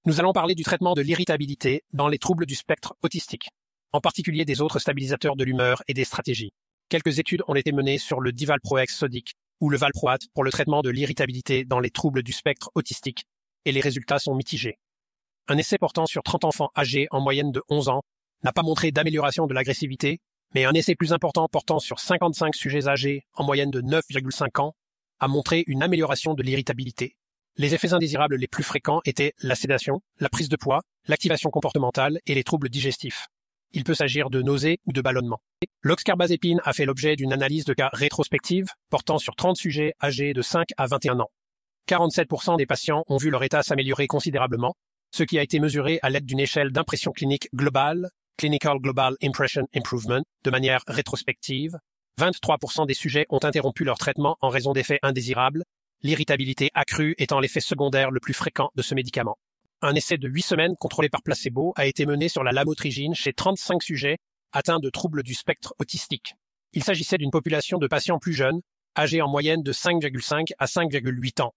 Nous allons parler du traitement de l'irritabilité dans les troubles du spectre autistique, en particulier des autres stabilisateurs de l'humeur et des stratégies. Quelques études ont été menées sur le divalproex sodique ou le valproate pour le traitement de l'irritabilité dans les troubles du spectre autistique, et les résultats sont mitigés. Un essai portant sur 30 enfants âgés en moyenne de 11 ans n'a pas montré d'amélioration de l'agressivité, mais un essai plus important portant sur 55 sujets âgés en moyenne de 9,5 ans a montré une amélioration de l'irritabilité. Les effets indésirables les plus fréquents étaient la sédation, la prise de poids, l'activation comportementale et les troubles digestifs. Il peut s'agir de nausées ou de ballonnement. L'oxcarbazépine a fait l'objet d'une analyse de cas rétrospective portant sur 30 sujets âgés de 5 à 21 ans. 47% des patients ont vu leur état s'améliorer considérablement, ce qui a été mesuré à l'aide d'une échelle d'impression clinique globale, Clinical Global Impression Improvement, de manière rétrospective. 23% des sujets ont interrompu leur traitement en raison d'effets indésirables, l'irritabilité accrue étant l'effet secondaire le plus fréquent de ce médicament. Un essai de 8 semaines contrôlé par placebo a été mené sur la lamotrigine chez 35 sujets atteints de troubles du spectre autistique. Il s'agissait d'une population de patients plus jeunes, âgés en moyenne de 5,5 à 5,8 ans.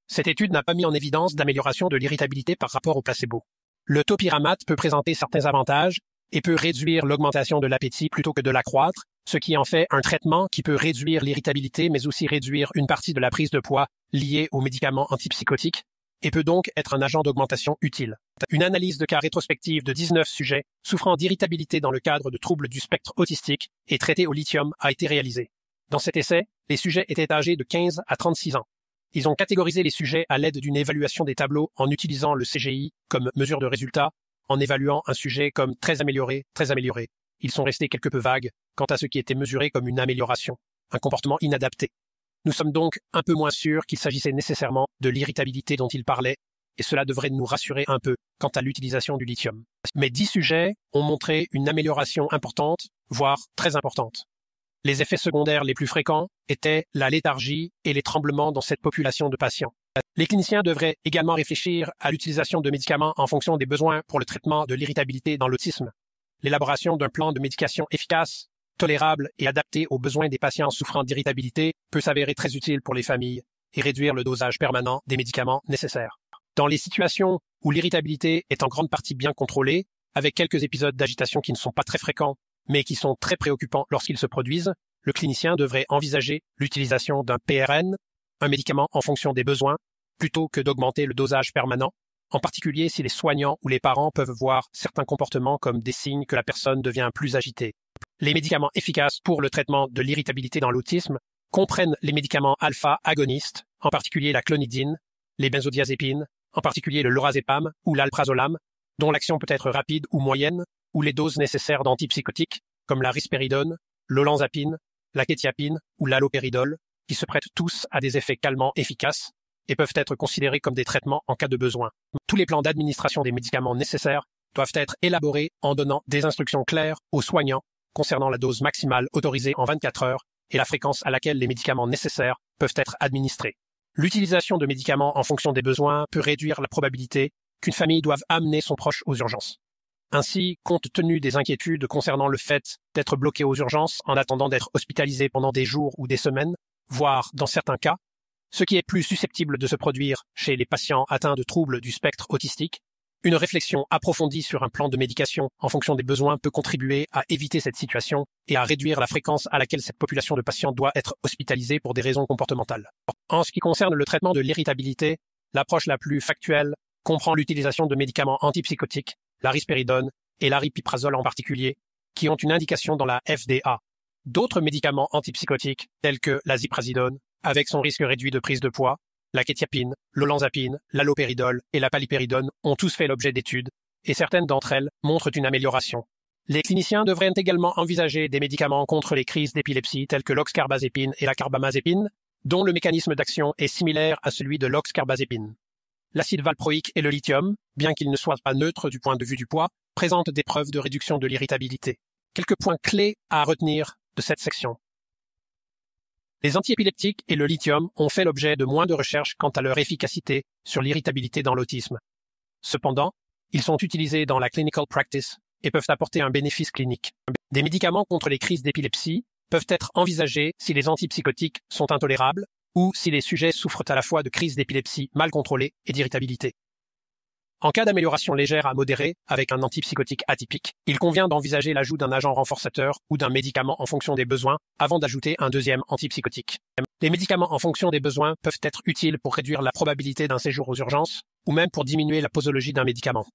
Cette étude n'a pas mis en évidence d'amélioration de l'irritabilité par rapport au placebo. Le topiramate peut présenter certains avantages et peut réduire l'augmentation de l'appétit plutôt que de l'accroître, ce qui en fait un traitement qui peut réduire l'irritabilité mais aussi réduire une partie de la prise de poids liée aux médicaments antipsychotiques et peut donc être un agent d'augmentation utile. Une analyse de cas rétrospective de 19 sujets souffrant d'irritabilité dans le cadre de troubles du spectre autistique et traités au lithium a été réalisée. Dans cet essai, les sujets étaient âgés de 15 à 36 ans. Ils ont catégorisé les sujets à l'aide d'une évaluation des tableaux en utilisant le CGI comme mesure de résultat, en évaluant un sujet comme très amélioré, très amélioré. Ils sont restés quelque peu vagues quant à ce qui était mesuré comme une amélioration, un comportement inadapté. Nous sommes donc un peu moins sûrs qu'il s'agissait nécessairement de l'irritabilité dont il parlait, et cela devrait nous rassurer un peu quant à l'utilisation du lithium. Mais 10 sujets ont montré une amélioration importante, voire très importante. Les effets secondaires les plus fréquents étaient la léthargie et les tremblements dans cette population de patients. Les cliniciens devraient également réfléchir à l'utilisation de médicaments en fonction des besoins pour le traitement de l'irritabilité dans l'autisme. L'élaboration d'un plan de médication efficace, tolérable et adapté aux besoins des patients souffrant d'irritabilité peut s'avérer très utile pour les familles et réduire le dosage permanent des médicaments nécessaires. Dans les situations où l'irritabilité est en grande partie bien contrôlée, avec quelques épisodes d'agitation qui ne sont pas très fréquents, mais qui sont très préoccupants lorsqu'ils se produisent, le clinicien devrait envisager l'utilisation d'un PRN, un médicament en fonction des besoins, plutôt que d'augmenter le dosage permanent, en particulier si les soignants ou les parents peuvent voir certains comportements comme des signes que la personne devient plus agitée. Les médicaments efficaces pour le traitement de l'irritabilité dans l'autisme comprennent les médicaments alpha-agonistes, en particulier la clonidine, les benzodiazépines, en particulier le lorazépam ou l'alprazolam, dont l'action peut être rapide ou moyenne, ou les doses nécessaires d'antipsychotiques, comme la risperidone, l'olanzapine, la kétiapine ou l'allopéridol, qui se prêtent tous à des effets calmants efficaces et peuvent être considérés comme des traitements en cas de besoin. Tous les plans d'administration des médicaments nécessaires doivent être élaborés en donnant des instructions claires aux soignants concernant la dose maximale autorisée en 24 heures et la fréquence à laquelle les médicaments nécessaires peuvent être administrés. L'utilisation de médicaments en fonction des besoins peut réduire la probabilité qu'une famille doive amener son proche aux urgences. Ainsi, compte tenu des inquiétudes concernant le fait d'être bloqué aux urgences en attendant d'être hospitalisé pendant des jours ou des semaines, voire dans certains cas, ce qui est plus susceptible de se produire chez les patients atteints de troubles du spectre autistique, une réflexion approfondie sur un plan de médication en fonction des besoins peut contribuer à éviter cette situation et à réduire la fréquence à laquelle cette population de patients doit être hospitalisée pour des raisons comportementales. En ce qui concerne le traitement de l'irritabilité, l'approche la plus factuelle comprend l'utilisation de médicaments antipsychotiques, la risperidone et l'aripiprazole en particulier, qui ont une indication dans la FDA. D'autres médicaments antipsychotiques, tels que la ziprasidone, avec son risque réduit de prise de poids, la kétiapine, l'olanzapine, l'allopéridol et la palipéridone ont tous fait l'objet d'études, et certaines d'entre elles montrent une amélioration. Les cliniciens devraient également envisager des médicaments contre les crises d'épilepsie tels que l'oxcarbazépine et la carbamazépine, dont le mécanisme d'action est similaire à celui de l'oxcarbazépine. L'acide valproïque et le lithium, bien qu'ils ne soient pas neutres du point de vue du poids, présentent des preuves de réduction de l'irritabilité. Quelques points clés à retenir de cette section. Les antiépileptiques et le lithium ont fait l'objet de moins de recherches quant à leur efficacité sur l'irritabilité dans l'autisme. Cependant, ils sont utilisés dans la clinical practice et peuvent apporter un bénéfice clinique. Des médicaments contre les crises d'épilepsie peuvent être envisagés si les antipsychotiques sont intolérables ou si les sujets souffrent à la fois de crises d'épilepsie mal contrôlées et d'irritabilité. En cas d'amélioration légère à modérée avec un antipsychotique atypique, il convient d'envisager l'ajout d'un agent renforçateur ou d'un médicament en fonction des besoins avant d'ajouter un deuxième antipsychotique. Les médicaments en fonction des besoins peuvent être utiles pour réduire la probabilité d'un séjour aux urgences ou même pour diminuer la posologie d'un médicament.